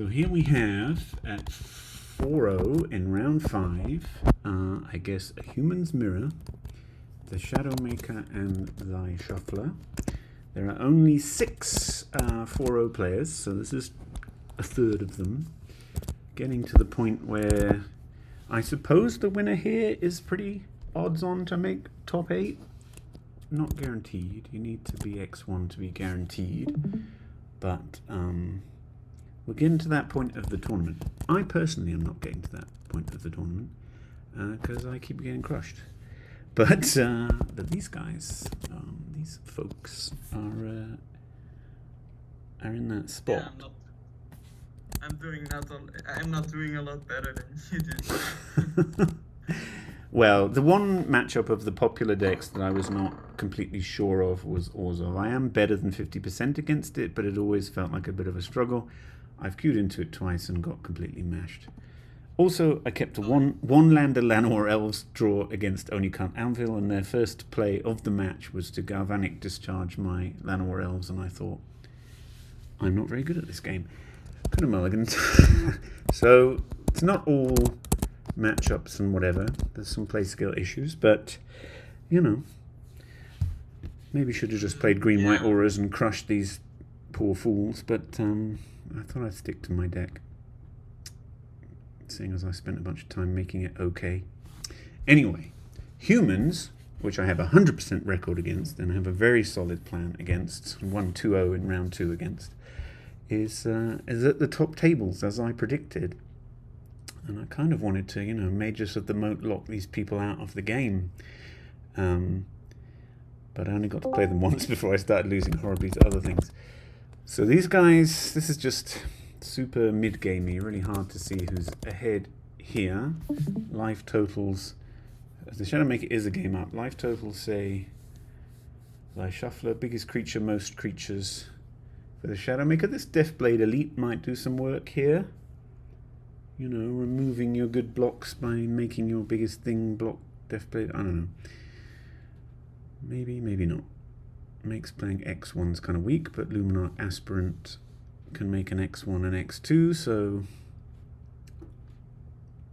So here we have at 4-0 in round 5, I guess a human's mirror, the shadow maker, and thy shuffler. There are only 6 4-0 players, so this is a third of them. Getting to the point where I suppose the winner here is pretty odds on to make top 8. Not guaranteed. You need to be X1 to be guaranteed. But we're getting to that point of the tournament. I personally am not getting to that point of the tournament because I keep getting crushed. But these guys, these folks, are in that spot. Yeah, I'm not doing a lot better than you do. Well, the one matchup of the popular decks that I was not completely sure of was Orzhov. I am better than 50% against it, but it always felt like a bit of a struggle. I've queued into it twice and got completely mashed. Also, I kept a one-lander Llanowar Elves draw against Onikant Anvil, and their first play of the match was to Galvanic discharge my Llanowar Elves, and I thought, I'm not very good at this game. Kind of mulligans. So, it's not all matchups and whatever. There's some play skill issues, but, you know, maybe should have just played green-white auras and crushed these poor fools, but I thought I'd stick to my deck, seeing as I spent a bunch of time making it okay. Anyway, humans, which I have 100% record against and have a very solid plan against, won 2-0 in round 2 against, is at the top tables, as I predicted. And I kind of wanted to, Mages of the Moat lock these people out of the game. But I only got to play them once before I started losing horribly to other things. So these guys, this is just super mid-gamey, really hard to see who's ahead here. Life totals, the Shadowmaker is a game up. Life totals say, thy shuffler, biggest creature, most creatures. For the Shadowmaker, this Deathblade Elite might do some work here. Removing your good blocks by making your biggest thing block Deathblade. I don't know. Maybe, maybe not. Makes playing X1's kind of weak, but Luminarch Aspirant can make an X1 and X2, so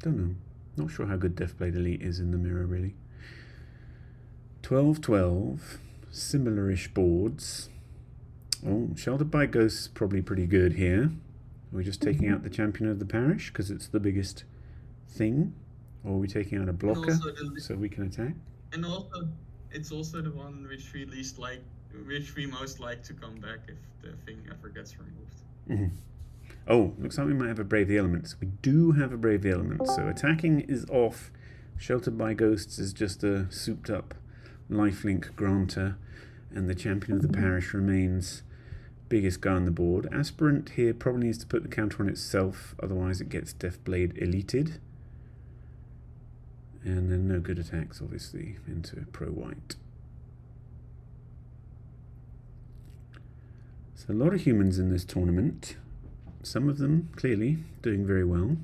don't know. Not sure how good Deathblade Elite is in the mirror, really. 12-12, similar-ish boards. Oh, Sheltered by Ghosts probably pretty good here. Are we just taking out the Champion of the Parish because it's the biggest thing? Or are we taking out a blocker so we can attack? And also, it's also the one which we least like, which we most like to come back if the thing ever gets removed. Mm-hmm. Oh, looks like we might have a Brave the Elements. We do have a Brave the Elements, so attacking is off. Sheltered by Ghosts is just a souped-up lifelink granter, and the Champion of the Parish remains biggest guy on the board. Aspirant here probably needs to put the counter on itself, otherwise it gets Deathblade Elited. And then no good attacks, obviously, into pro-white. So a lot of humans in this tournament. Some of them, clearly, doing very well.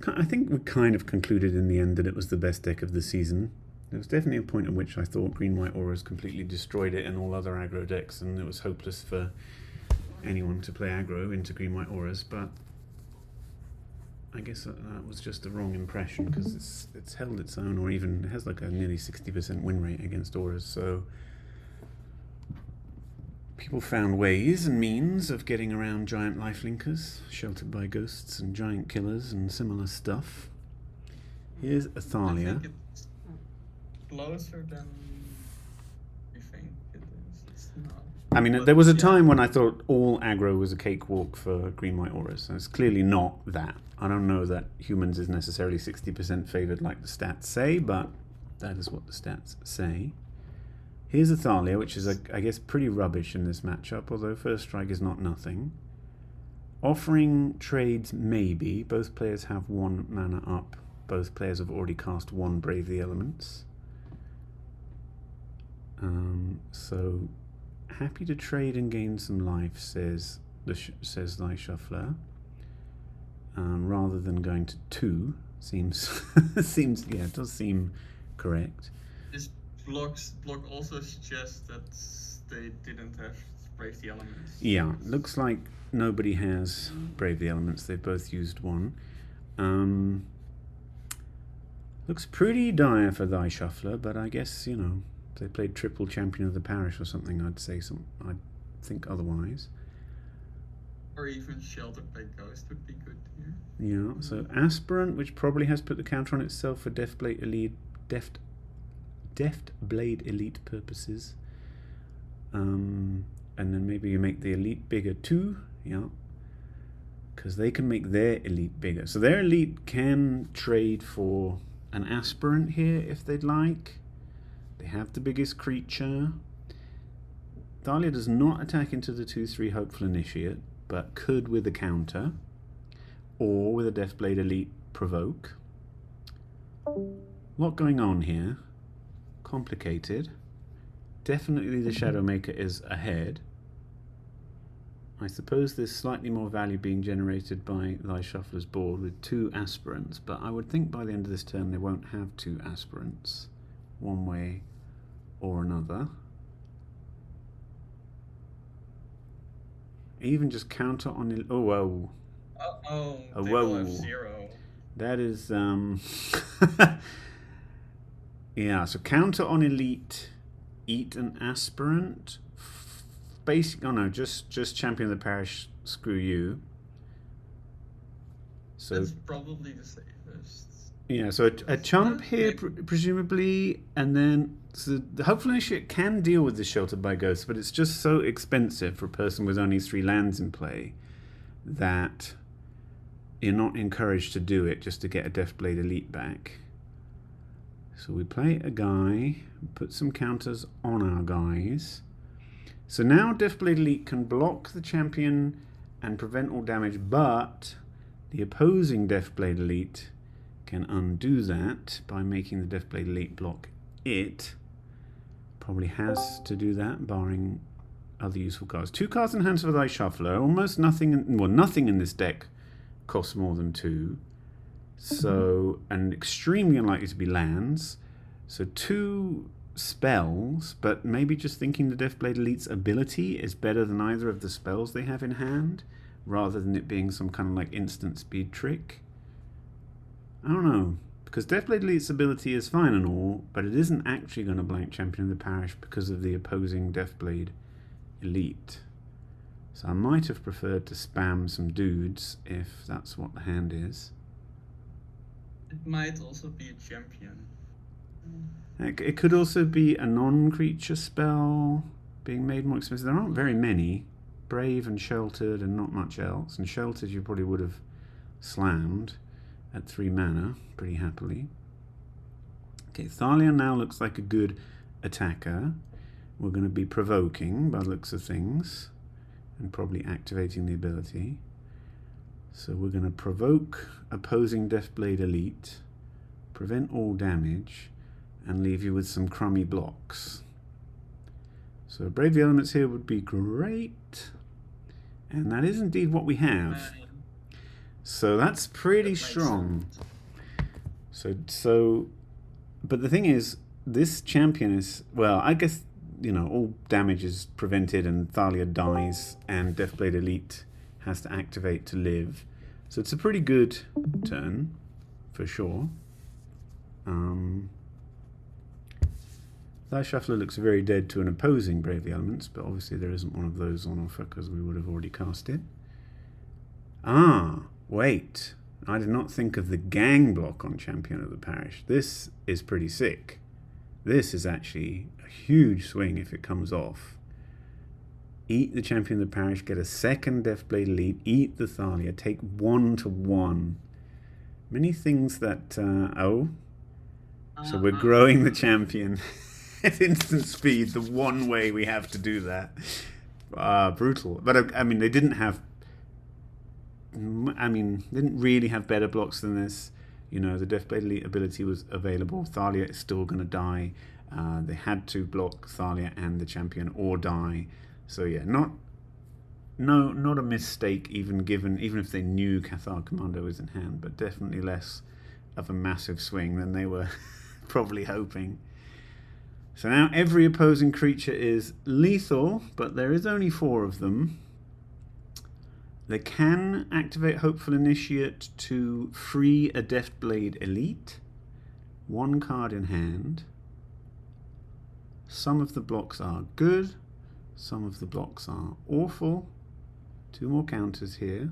I think we kind of concluded in the end that it was the best deck of the season. There was definitely a point at which I thought green-white auras completely destroyed it and all other aggro decks, and it was hopeless for anyone to play aggro into green-white auras, but I guess that was just a wrong impression because it's held its own, or even it has like a nearly 60% win rate against auras, so people found ways and means of getting around giant lifelinkers, Sheltered by Ghosts and giant killers and similar stuff. Here's Athalia. I think it's closer than you think it is. It's not. I mean, there was a time when I thought all aggro was a cakewalk for green-white auras, so it's clearly not that. I don't know that humans is necessarily 60% favoured like the stats say, but that is what the stats say. Here's Athalia, which is, I guess, pretty rubbish in this matchup, although First Strike is not nothing. Offering trades, maybe. Both players have 1 mana up. Both players have already cast 1 Brave the Elements. So, happy to trade and gain some life, says thy shuffler. Rather than going to 2, seems, yeah, it does seem correct. This block also suggests that they didn't have Brave the Elements. Yeah, looks like nobody has Brave the Elements. They've both used one. Looks pretty dire for Thy Shuffler, but I guess, you know, if they played triple champion of the parish or something, I'd think otherwise. Or even Sheltered by Ghost would be good here. Yeah, so Aspirant, which probably has put the counter on itself for Deftblade Elite purposes. And then maybe you make the Elite bigger too, yeah. Because they can make their Elite bigger. So their Elite can trade for an Aspirant here if they'd like. They have the biggest creature. Thalia does not attack into the 2/3 Hopeful Initiate, but could with a counter, or with a Deathblade Elite provoke. Lot going on here. Complicated. Definitely the Shadowmaker is ahead. I suppose there's slightly more value being generated by Thy Shuffler's board with 2 Aspirants, but I would think by the end of this turn they won't have 2 Aspirants, one way or another. Even just counter on the... Oh, whoa. Uh-oh, Oh, they whoa. will have 0. That is... yeah, so counter on Elite, eat an Aspirant. Basic... Oh, no, just Champion of the Parish, screw you. So That's probably the safest. yeah, so a chump here, presumably, and then... So the Hopeful Initiate can deal with the Sheltered by Ghosts, but it's just so expensive for a person with only 3 lands in play that you're not encouraged to do it just to get a Deathblade Elite back. So we play a guy, put some counters on our guys. So now Deathblade Elite can block the champion and prevent all damage, but the opposing Deathblade Elite can undo that by making the Deathblade Elite block it. Probably has to do that, barring other useful cards. 2 cards in hand for Thy Shuffler. Almost nothing, nothing in this deck costs more than 2. So, and extremely unlikely to be lands. So 2 spells, but maybe just thinking the Deathblade Elite's ability is better than either of the spells they have in hand, rather than it being some kind of like instant speed trick. I don't know. Because Deathblade Elite's ability is fine and all, but it isn't actually going to blank Champion of the Parish because of the opposing Deathblade Elite. So I might have preferred to spam some dudes if that's what the hand is. It might also be a champion. It could also be a non-creature spell being made more expensive. There aren't very many. Brave and Sheltered and not much else. And Sheltered you probably would have slammed at 3 mana pretty happily. Okay, Thalia now looks like a good attacker. We're going to be provoking by the looks of things and probably activating the ability. So we're going to provoke opposing Deathblade Elite, prevent all damage, and leave you with some crummy blocks. So Brave the Elements here would be great. And that is indeed what we have. So that's pretty strong. So, but the thing is, this champion is, well, I guess, you know, all damage is prevented and Thalia dies and Deathblade Elite has to activate to live. So it's a pretty good turn, for sure. Thy Shuffler looks very dead to an opposing Brave the Elements, but obviously there isn't one of those on offer because we would have already cast it. Ah, wait. I did not think of the gang block on Champion of the Parish. This is pretty sick. This is actually a huge swing if it comes off. Eat the Champion of the Parish, get a second Deathblade Elite, eat the Thalia, take 1/1. Many things that... So we're growing the champion at instant speed, the one way we have to do that. Brutal. But I mean, they didn't really have better blocks than this. You know, the Deathblade Elite ability was available. Thalia is still going to die. They had to block Thalia and the champion or die. So yeah, not a mistake even if they knew Cathar Commando was in hand, but definitely less of a massive swing than they were probably hoping. So now every opposing creature is lethal, but there is only 4 of them. They can activate Hopeful Initiate to free a Deathblade Elite. 1 card in hand. Some of the blocks are good. Some of the blocks are awful. 2 more counters here.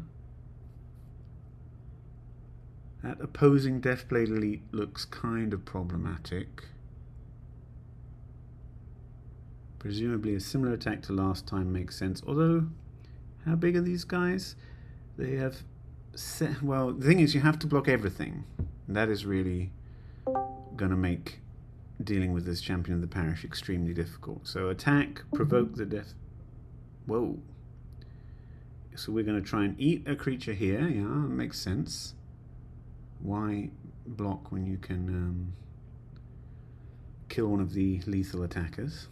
That opposing Deathblade Elite looks kind of problematic. Presumably a similar attack to last time makes sense. Although, how big are these guys? They have... well, the thing is, you have to block everything. That is really going to make dealing with this champion of the parish extremely difficult. So attack, provoke the death... Whoa. So we're going to try and eat a creature here. Yeah, makes sense. Why block when you can kill one of the lethal attackers?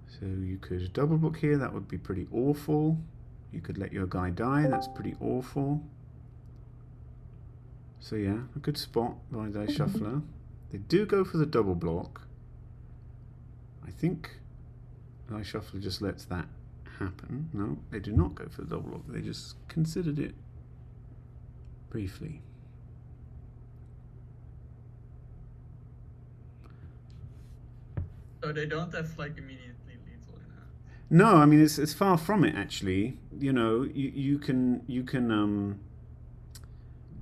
So you could double block here, that would be pretty awful. You could let your guy die, that's pretty awful. So yeah, a good spot by the shuffler. They do go for the double block. I think the shuffler just lets that happen. No, they do not go for the double block, they just considered it briefly. So they don't have like immediately lethal in hand. No, I mean it's far from it actually. You know, you can.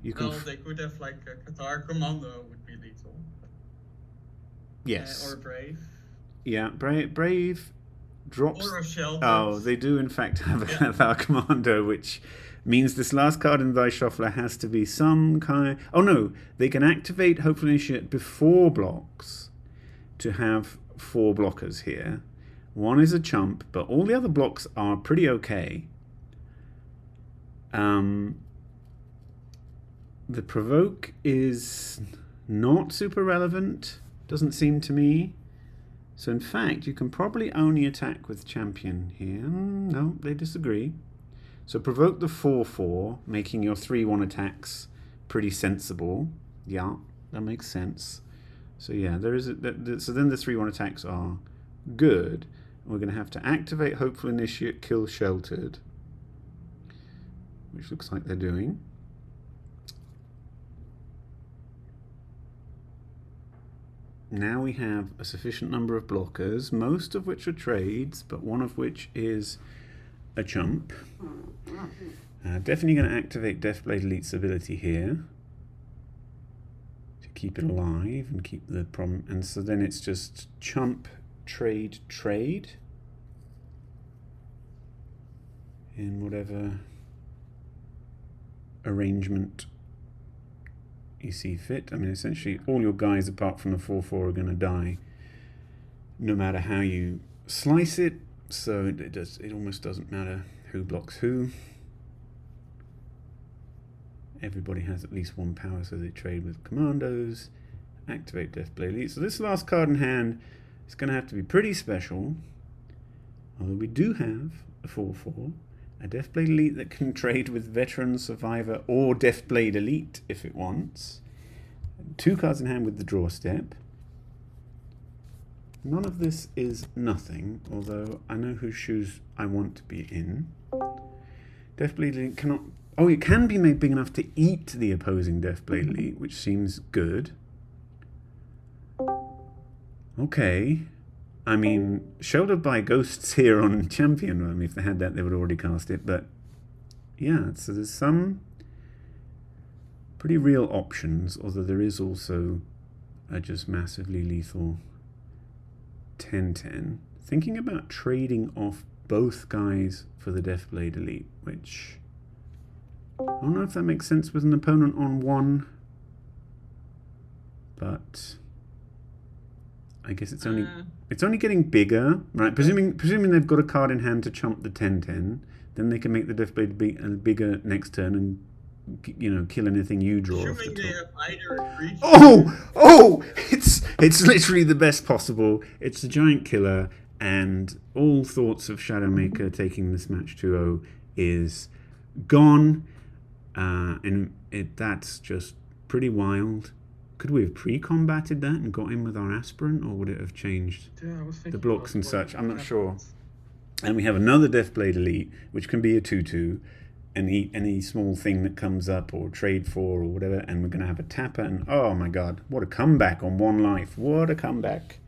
Well, they could have like a Qatar Commando would be lethal. Yes. Or Brave. Yeah, Brave drops. Or a Shelter. Oh, they do in fact have a Qatar Commando, which means this last card in the Dice Shuffler has to be some kind... Oh no, they can activate Hopeful Initiate before blocks to have 4 blockers here. 1 is a chump, but all the other blocks are pretty okay. The provoke is not super relevant, doesn't seem to me. So in fact, you can probably only attack with champion here. No, they disagree. So provoke the 4/4, making your 3/1 attacks pretty sensible. Yeah, that makes sense. So yeah, there is so then the 3/1 attacks are good. We're going to have to activate Hopeful Initiate, kill Sheltered, which looks like they're doing. Now we have a sufficient number of blockers, most of which are trades, but one of which is a chump. Definitely going to activate Deathblade Elite's ability here to keep it alive and keep the problem. And so then it's just chump, trade, trade in whatever arrangement you see fit. I mean, essentially all your guys apart from the 4/4 are going to die no matter how you slice it, so it almost doesn't matter who blocks who. Everybody has at least 1 power, so they trade with commandos. Activate Deathblade Elite. So this last card in hand is going to have to be pretty special, although we do have a 4/4. A Deathblade Elite that can trade with Veteran, Survivor, or Deathblade Elite if it wants. 2 cards in hand with the draw step. None of this is nothing, although I know whose shoes I want to be in. Deathblade Elite cannot... Oh, it can be made big enough to eat the opposing Deathblade Elite, which seems good. Okay. I mean, sheltered by ghosts here on champion. I mean, if they had that, they would already cast it. But yeah, so there's some pretty real options, although there is also a just massively lethal 10/10. Thinking about trading off both guys for the Deathblade Elite, which I don't know if that makes sense with an opponent on 1, but I guess it's only getting bigger, right? Presuming they've got a card in hand to chump the 10/10, then they can make the Deathblade bigger next turn and, you know, kill anything you draw off the top. They have either a creature. Oh! It's literally the best possible. It's a giant killer, and all thoughts of Shadowmaker taking this match 2-0 is gone, and that's just pretty wild. Could we have pre-combated that and got in with our aspirant, or would it have changed the blocks and such? I'm not sure. And we have another Deathblade Elite, which can be a 2/2, and eat any small thing that comes up or trade for or whatever. And we're going to have a tapper. And oh my god, what a comeback on 1 life! What a comeback!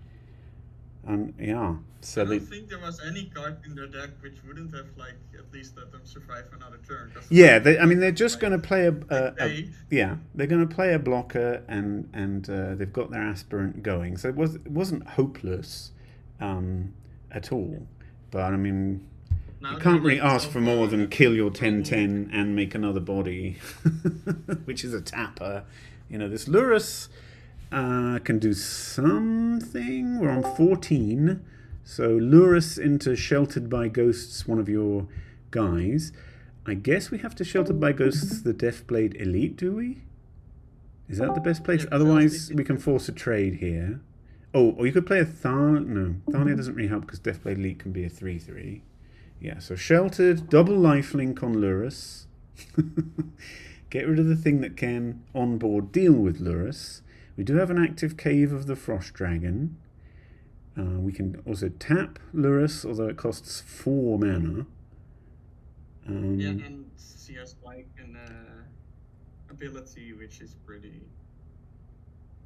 And yeah, so I don't think there was any card in their deck which wouldn't have like at least let them survive another turn. Yeah, I mean they're just going to play they're going to play a blocker, and they've got their aspirant going. So it wasn't hopeless at all. But I mean, you can't really ask for more than kill your 10/10 and make another body, which is a tapper. You know, this Lurrus can do something. We're on 14. So Lurrus into Sheltered by Ghosts, one of your guys. I guess we have to Sheltered by Ghosts the Deathblade Elite, do we? Is that the best place? Otherwise, we can force a trade here. Oh, or you could play a Thalia. No, Thalia doesn't really help because Deathblade Elite can be a 3/3. Yeah, so Sheltered, double lifelink on Lurrus. Get rid of the thing that can onboard deal with Lurrus. We do have an active Cave of the Frost Dragon. We can also tap Lurrus, although it costs 4 mana. yeah, and she has like an ability which is pretty.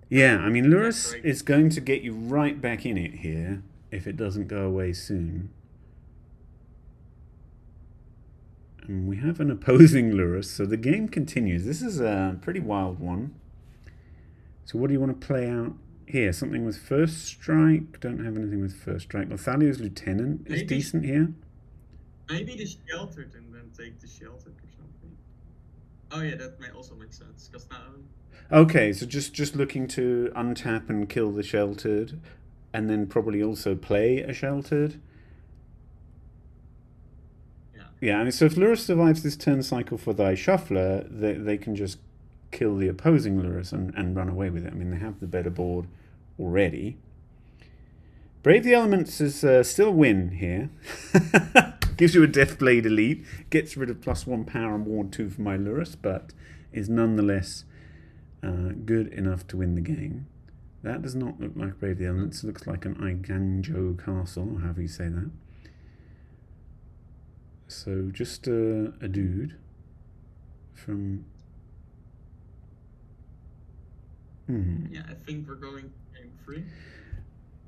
Yeah, I mean, Lurrus is going to get you right back in it here if it doesn't go away soon. And we have an opposing Lurrus, so the game continues. This is a pretty wild one. So what do you want to play out here? Something with First Strike? Don't have anything with First Strike. Lethalia's Lieutenant is decent here. Maybe the Sheltered and then take the Sheltered or something. Oh yeah, that may also make sense. Because now... Okay, so just looking to untap and kill the Sheltered, and then probably also play a Sheltered. Yeah, I mean, so if Lurrus survives this turn cycle for thy Shuffler, they can just kill the opposing Lurrus and run away with it. I mean, they have the better board already. Brave the Elements is still a win here. Gives you a Deathblade Elite, gets rid of +1 power and ward 2 for my Lurrus, but is nonetheless good enough to win the game. That does not look like Brave the Elements. It looks like an Iganjo Castle, or however you say that. So just a dude from... Yeah, I think we're going game 3.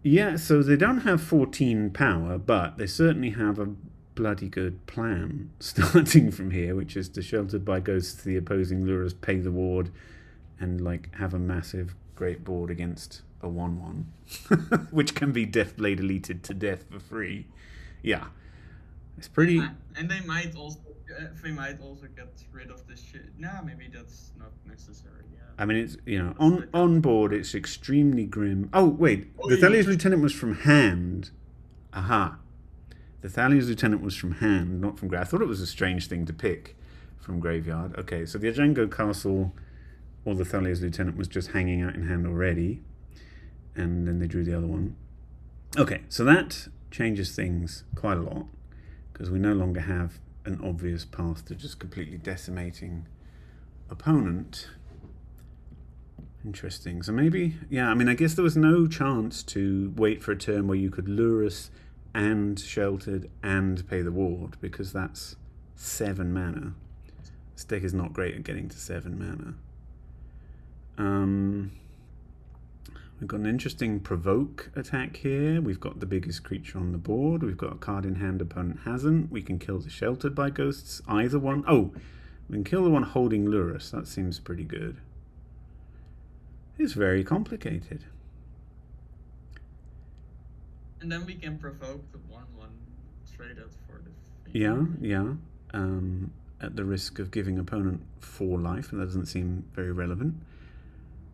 Yeah, so they don't have 14 power, but they certainly have a bloody good plan starting from here, which is to Sheltered by Ghosts the opposing Lurrus, pay the ward, and like have a massive great board against a 1/1, which can be Deathblade Deleted to death for free. Yeah. It's pretty... And they might also get rid of this shit. Nah, maybe that's not necessary. Yeah. I mean, it's, you know, on board, it's extremely grim. Oh, wait. The Thalia's Lieutenant was from hand. Aha. The Thalia's Lieutenant was from hand, not from graveyard. I thought it was a strange thing to pick from graveyard. Okay, so the Ajango Castle or the Thalia's Lieutenant was just hanging out in hand already. And then they drew the other one. Okay, so that changes things quite a lot, because we no longer have an obvious path to just completely decimating opponent. Interesting. So maybe, yeah, I mean, I guess there was no chance to wait for a turn where you could Lurrus and Sheltered and pay the ward, because that's 7 mana. This deck is not great at getting to 7 mana. We've got an interesting Provoke attack here. We've got the biggest creature on the board. We've got a card in hand opponent hasn't. We can kill the Sheltered by Ghosts. Either one. Oh, we can kill the one holding Lurrus. That seems pretty good. It's very complicated. And then we can provoke the 1/1 trade out for the... Yeah. At the risk of giving opponent 4 life. And that doesn't seem very relevant.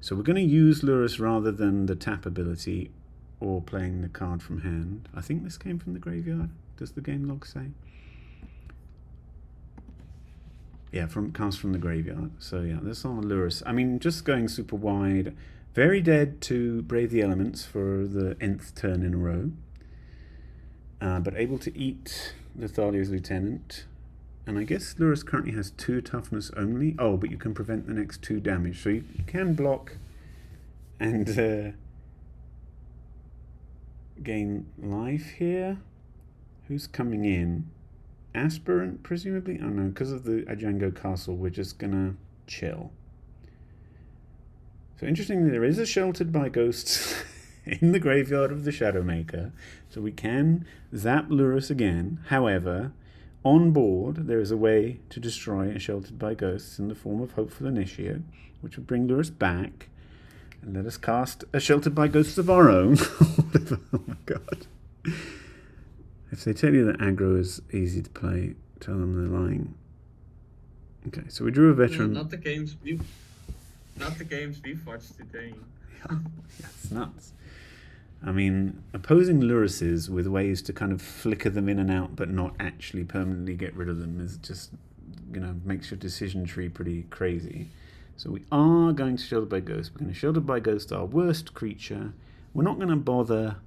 So we're going to use Lurrus rather than the tap ability or playing the card from hand. I think this came from the graveyard. Does the game log say? Yeah, cast from the graveyard. So yeah, this is on Lurrus. I mean, just going super wide. Very dead to Brave the Elements for the nth turn in a row. But able to eat the Thalia's Lieutenant. And I guess Lurrus currently has 2 toughness only. Oh, but you can prevent the next 2 damage. So you can block and gain life here. Who's coming in? Aspirant, presumably? Oh no, because of the Ajango Castle, we're just gonna chill. So interestingly, there is a Sheltered by Ghosts in the graveyard of the Shadowmaker, so we can zap Lurus again. However, on board, there is a way to destroy a Sheltered by Ghosts in the form of Hopeful Initiate, which would bring Lurus back and let us cast a Sheltered by Ghosts of our own. Oh my god. If they tell you that aggro is easy to play, tell them they're lying. Okay, so we drew a veteran. Not the games we've watched today. Yeah, it's nuts. I mean, opposing Luruses with ways to kind of flicker them in and out but not actually permanently get rid of them is just, makes your decision tree pretty crazy. So we are going to Shelter by Ghost. We're going to Shelter by Ghost our worst creature. We're not going to bother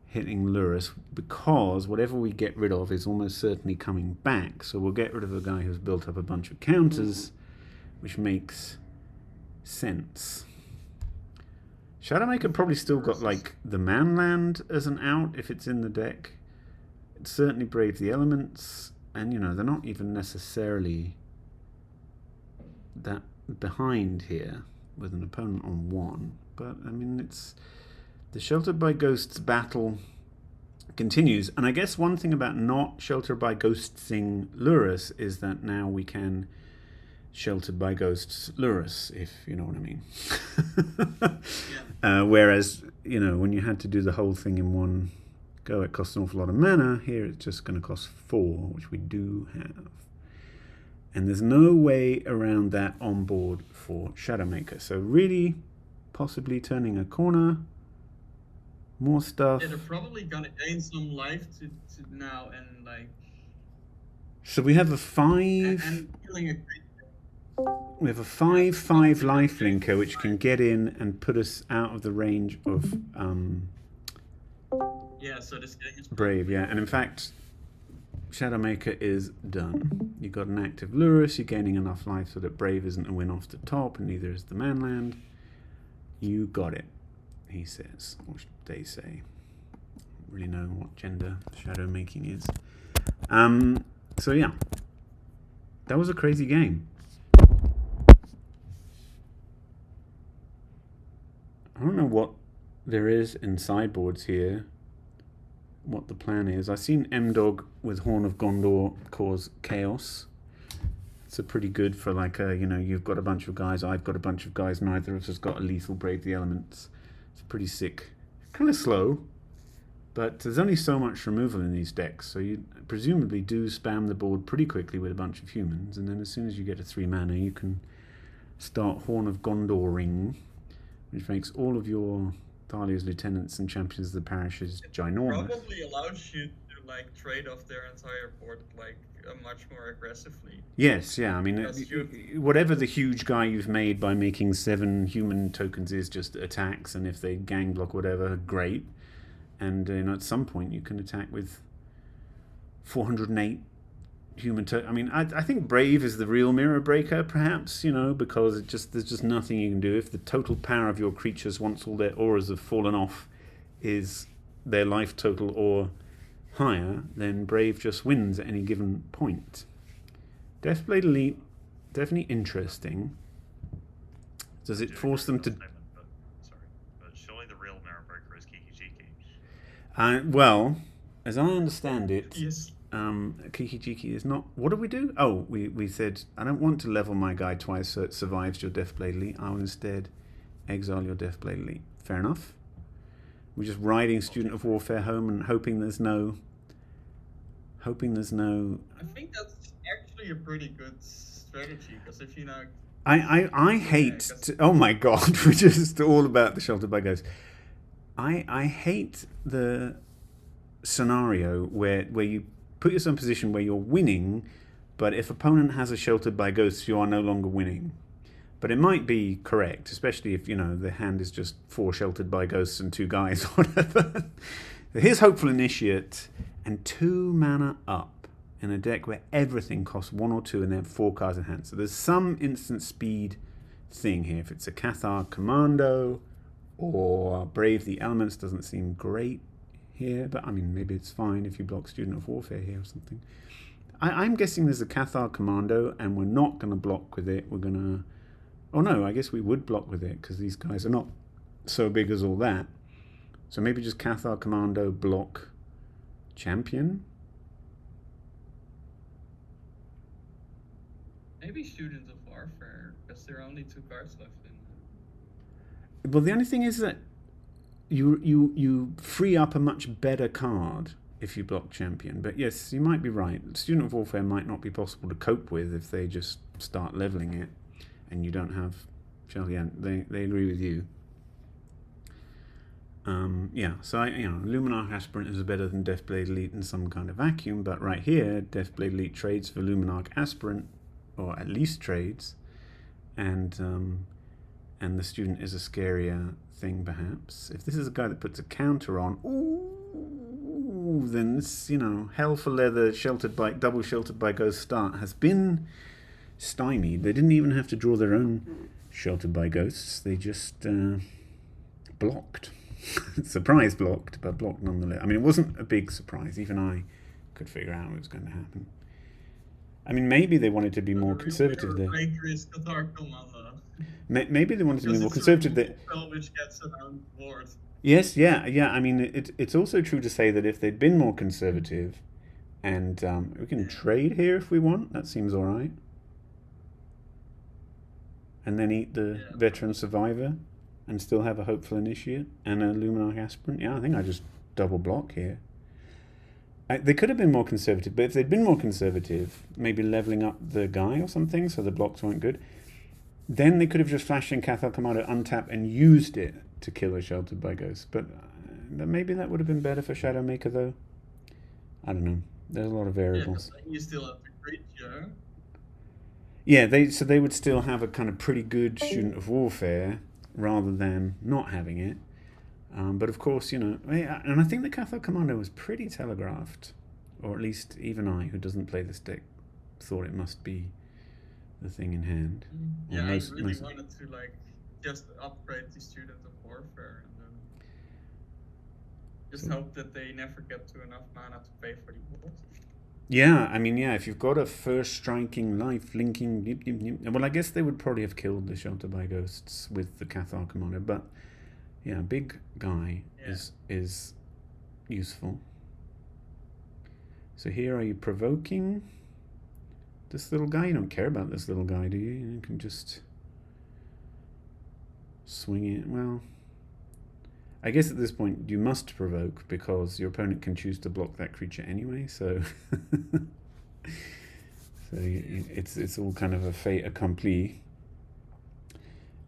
hitting Lurus because whatever we get rid of is almost certainly coming back. So we'll get rid of a guy who's built up a bunch of counters, which makes sense. Shadowmaker probably still got like the Manland as an out if it's in the deck. It certainly Brave the Elements, and they're not even necessarily that behind here with an opponent on 1. But I mean, it's the Sheltered by Ghosts battle continues, and I guess one thing about not Sheltered by Ghostsing Lurus is that now we can Sheltered by Ghosts Lurus, if you know what I mean. Yeah. Whereas, when you had to do the whole thing in one go, it costs an awful lot of mana. Here it's just going to cost 4, which we do have. And there's no way around that on board for Shadowmaker. So really, possibly turning a corner. More stuff. Yeah, they're probably gonna gain some life to now and like. So we have a 5. And killing a creature. We have a 5/5 lifelinker which can get in and put us out of the range of Yeah, so this game is Brave, yeah. And in fact, Shadowmaker is done. You've got an active Lurus, you're gaining enough life so that Brave isn't a win off the top, and neither is the Manland. You got it, he says, or they say. I don't really know what gender shadow making is. So yeah, that was a crazy game. I don't know what there is in sideboards here, what the plan is. I've seen M-Dog with Horn of Gondor cause chaos. It's a pretty good for like a, you've got a bunch of guys, I've got a bunch of guys, neither of us has got a lethal Brave the Elements. It's pretty sick. Kind of slow, but there's only so much removal in these decks, so you presumably do spam the board pretty quickly with a bunch of humans, and then as soon as you get a 3 mana, you can start Horn of Gondoring, which makes all of your Thalia's lieutenants and champions of the parishes ginormous. Probably allows you to like trade off their entire board like much more aggressively. Yes, yeah. I mean, whatever the huge guy you've made by making 7 human tokens is just attacks, and if they gang block whatever, great. And at some point you can attack with 408 human I mean, I think Brave is the real mirror breaker, perhaps, because there's just nothing you can do. If the total power of your creatures, once all their auras have fallen off, is their life total or higher, then Brave just wins at any given point. Deathblade Elite, definitely interesting. Does it force them to... But surely the real mirror breaker is Kiki Jiki. Well, as I understand it... Yes. Kiki Jiki is not... What do we do? Oh, we said, I don't want to level my guy twice so it survives your Deathblade Elite. I will instead exile your Deathblade Elite. Fair enough. We're just riding Student of Warfare home and hoping there's no... I think that's actually a pretty good strategy, because if you know... I hate... oh my god, we're just all about the Shelter by Ghosts. I hate the scenario where you put yourself in a position where you're winning, but if opponent has a Sheltered by Ghosts, you are no longer winning. But it might be correct, especially if, the hand is just 4 Sheltered by Ghosts and 2 guys or whatever. Here's Hopeful Initiate and 2 mana up in a deck where everything costs 1 or 2 and they have 4 cards in hand. So there's some instant speed thing here. If it's a Cathar Commando or Brave the Elements, doesn't seem great here, but I mean, maybe it's fine if you block Student of Warfare here or something. I'm guessing there's a Cathar Commando, and we're not going to block with it. We're going to... Oh no, I guess we would block with it, because these guys are not so big as all that. So maybe just Cathar Commando, block Champion. Maybe Student of Warfare, because there are only 2 cards left in. Well, the only thing is that you free up a much better card if you block Champion. But yes, you might be right. Student of Warfare might not be possible to cope with if they just start leveling it and you don't have Shell. Yeah, they agree with you. Yeah, so Luminarch Aspirant is better than Deathblade Elite in some kind of vacuum, but right here, Deathblade Elite trades for Luminarch Aspirant, or at least trades, and the student is a scarier thing, perhaps. If this is a guy that puts a counter on, ooh, then this, Hell for Leather, double sheltered by Ghost start has been stymied. They didn't even have to draw their own sheltered by ghosts. They just blocked. Surprise blocked, but blocked nonetheless. I mean, it wasn't a big surprise. Even I could figure out what was going to happen. I mean, maybe they wanted to be more conservative there. Maybe they wanted to be more conservative there. Which gets around board. Yes, yeah. I mean, it's also true to say that if they'd been more conservative, and we can trade here if we want. That seems all right. And then eat the veteran survivor, and still have a hopeful initiate and a Luminarch Aspirant. Yeah, I think I just double block here. They could have been more conservative, but if they'd been more conservative, maybe leveling up the guy or something so the blocks weren't good, then they could have just flashed in Cathar Commando, untap, and used it to kill a Sheltered by Ghost. But maybe that would have been better for Shadowmaker, though. I don't know. There's a lot of variables. Yeah, you still have the creature. Yeah, so they would still have a kind of pretty good Student of Warfare rather than not having it. But of course, and I think the Cathar Commando was pretty telegraphed, or at least even I, who doesn't play this deck, thought it must be the thing in hand. Yeah, I really wanted to just upgrade the Student of Warfare and then just hope that they never get to enough mana to pay for the board. Yeah, I mean, if you've got a first striking, life linking, well, I guess they would probably have killed the Shelter by Ghosts with the Cathar Commando, but yeah, big guy is useful. So here, are you provoking this little guy? You don't care about this little guy, do you? You can just swing it. Well, I guess at this point you must provoke because your opponent can choose to block that creature anyway. So, it's all kind of a fait accompli.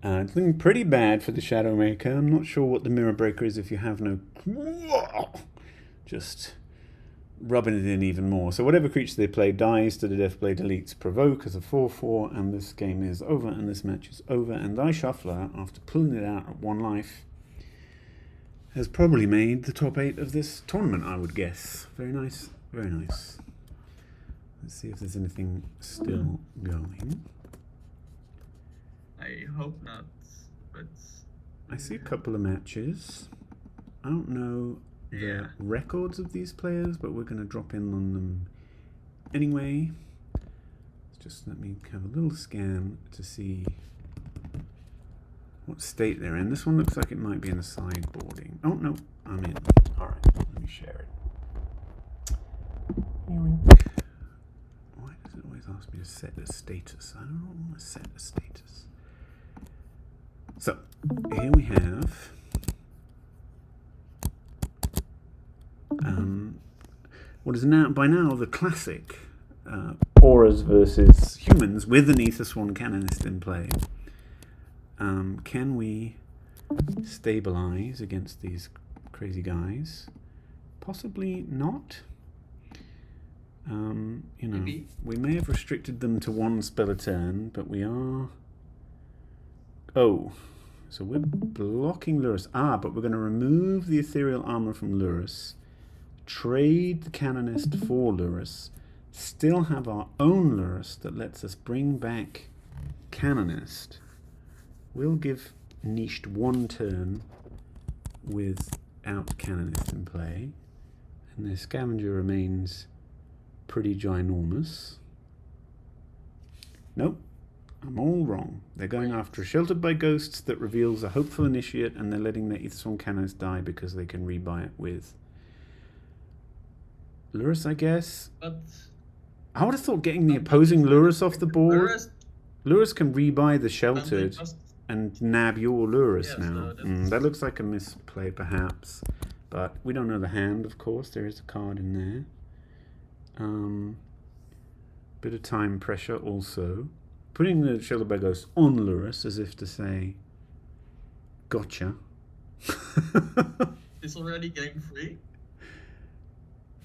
It's looking pretty bad for the Shadowmaker. I'm not sure what the Mirror Breaker is if you have no... Just rubbing it in even more. So whatever creature they play dies to the Deathblade Elite's provoke as a 4/4, and this game is over, and this match is over. And Thy Shuffler, after pulling it out at 1 life, has probably made the top 8 of this tournament, I would guess. Very nice, very nice. Let's see if there's anything still going. I hope not, but... I see a couple of matches. I don't know the records of these players, but we're going to drop in on them anyway. Just let me have a little scan to see what state they're in. This one looks like it might be in the sideboarding. Oh, no, I'm in. All right, let me share it. Why does it always ask me to set a status? I don't want to set a status. So, here we have what is now, by now, the classic Auras versus Humans with an Ether Swan Canonist in play. Can we stabilize against these crazy guys? Possibly not. Maybe. We may have restricted them to 1 spell a turn, but we are... Oh, so we're blocking Lurrus. But we're going to remove the Ethereal Armor from Lurrus, trade the Canonist for Lurrus, still have our own Lurrus that lets us bring back Canonist. We'll give Niched 1 turn with out Canonist in play. And their Scavenger remains pretty ginormous. Nope, I'm all wrong. They're going after a Sheltered by Ghosts that reveals a hopeful initiate, and they're letting their Aethersworn Canonist die because they can rebuy it with Lurrus, I guess. But I would have thought getting the opposing Lurrus off the board. Lurrus, Lurrus can rebuy the don't they Sheltered just- and nab your Lurrus Yes, now. that's- That looks like a misplay, perhaps. But we don't know the hand, of course. There is a card in there. Bit of time pressure also. Putting the Sheltered by Ghost on Lurrus as if to say, gotcha. It's already game 3.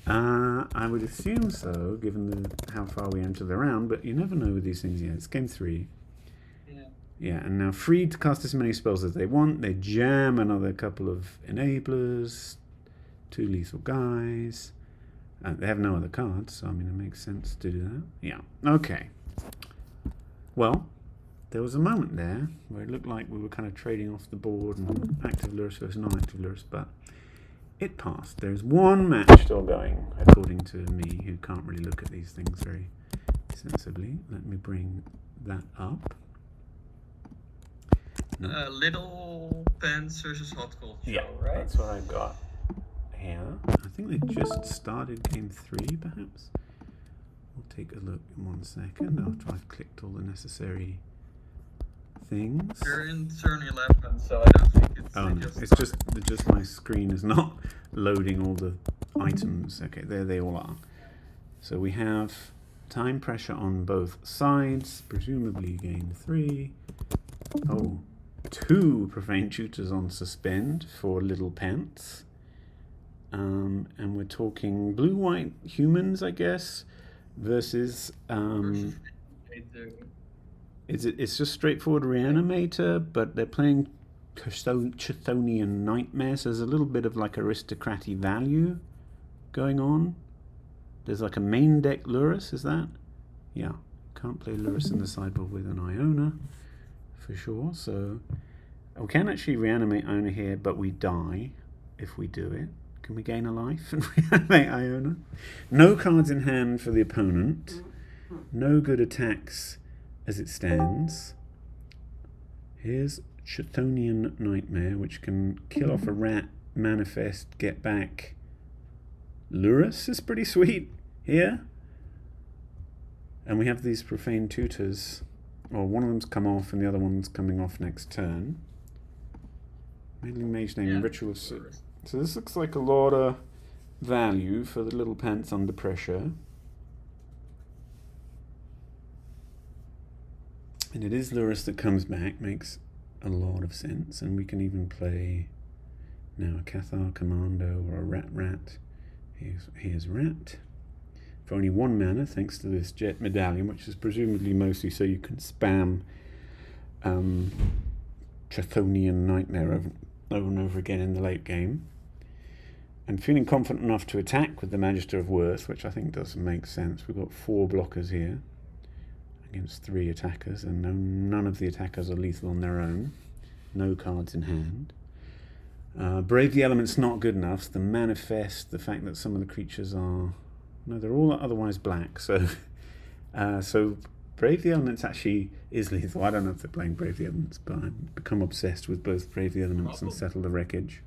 I would assume so, given how far we enter the round, but you never know with these things yet. It's game 3. Yeah. Yeah, and now free to cast as many spells as they want. They jam another couple of enablers, 2 lethal guys. They have no other cards, so I mean it makes sense to do that. Yeah, okay. Well, there was a moment there where it looked like we were kind of trading off the board and active Lurrus versus non-active Lurrus, but it passed. There's one match still going, according to me, who can't really look at these things very sensibly. Let me bring that up. Little Pants versus Hot Cold Show, Yeah, right? that's what I've got here. I think they just started game 3, perhaps. We'll take a look in 1 second after I've clicked all the necessary things. You're in turn 11, so I don't think it's Oh no, it's just my screen is not loading all the items. Okay, there they all are. So we have time pressure on both sides, presumably game 3. Oh, 2 Profane Tutors on suspend for Little Pants. And we're talking blue-white humans, I guess, versus it's just straightforward Reanimator, but they're playing Chthonian Nightmare, so there's a little bit of like aristocratic value going on. There's like a main deck Lurrus, is that? Yeah, can't play Lurrus in the sideboard with an Iona, for sure, so we can actually reanimate Iona here, but we die if we do it. Can we gain a life and reanimate Iona? No cards in hand for the opponent. No good attacks as it stands. Here's Chthonian Nightmare, which can kill off a rat, manifest, get back. Lurrus is pretty sweet here. And we have these Profane Tutors. Well, one of them's come off and the other one's coming off next turn. Meddling Mage Name, Ritual of... So this looks like a lot of value for the Little Pants under pressure. And it is Lurrus that comes back, makes a lot of sense. And we can even play now a Cathar Commando or a Rat. Here's Rat. For only 1 mana, thanks to this Jet Medallion, which is presumably mostly so you can spam Chthonian Nightmare over and over again in the late game. And feeling confident enough to attack with the Magister of Worth, which I think does make sense. We've got 4 blockers here against 3 attackers, and none of the attackers are lethal on their own. No cards in hand. Brave the Element's not good enough. The Manifest, the fact that some of the creatures are... No, they're all otherwise black, so... so Brave the Elements actually is lethal. I don't know if they're playing Brave the Elements, but I've become obsessed with both Brave the Elements and Settle the Wreckage.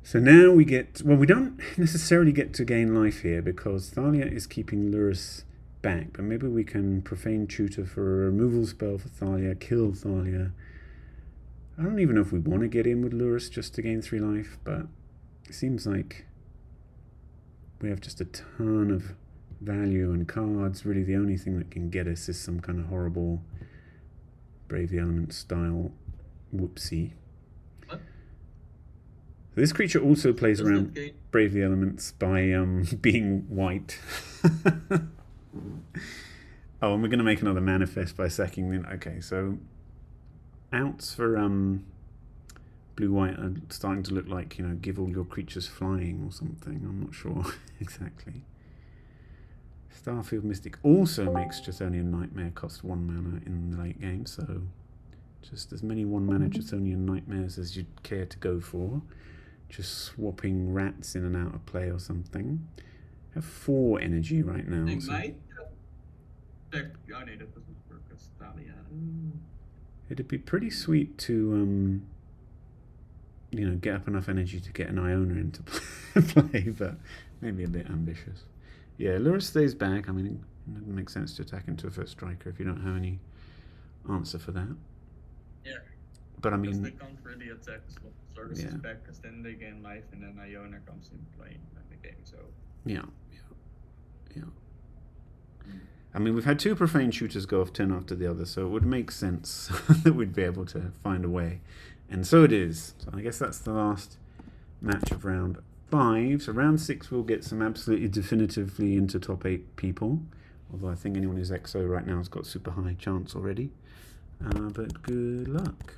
So now we get... Well, we don't necessarily get to gain life here because Thalia is keeping Lurrus back, but maybe we can Profane Tutor for a removal spell for Thalia, kill Thalia. I don't even know if we want to get in with Lurrus just to gain 3 life, but it seems like we have just a ton of value and cards. Really the only thing that can get us is some kind of horrible Brave the Element style whoopsie. What? This creature also plays Does around that Brave the Elements by being white. Oh, and we're going to make another manifest by sacking then. Okay, so outs for blue-white are starting to look like, you know, give all your creatures flying or something. I'm not sure exactly. Starfield Mystic also makes Chthonian Nightmare cost 1 mana in the late game, so Just as many 1-mana Chthonian Nightmares as you'd care to go for. Just swapping rats in and out of play or something. I have 4 energy right now. They So might check. Oh, no, that doesn't work as Thalia. it'd be pretty sweet to, get up enough energy to get an Iona into play, but maybe a bit ambitious. Yeah, Lura stays back. I mean, it doesn't make sense to attack into a first striker if you don't have any answer for that. Yeah. But I Because mean, they can't really attack as well. Service is back, because then they gain life, and then Iona comes in play in the game. So yeah. I mean, we've had 2 profane shooters go off 10 after the other, so it would make sense that we'd be able to find a way. And so it is. So I guess that's the last match of round 5. So round 6 we'll get some absolutely definitively into top 8 people. Although I think anyone who's EXO right now has got super high chance already. But good luck.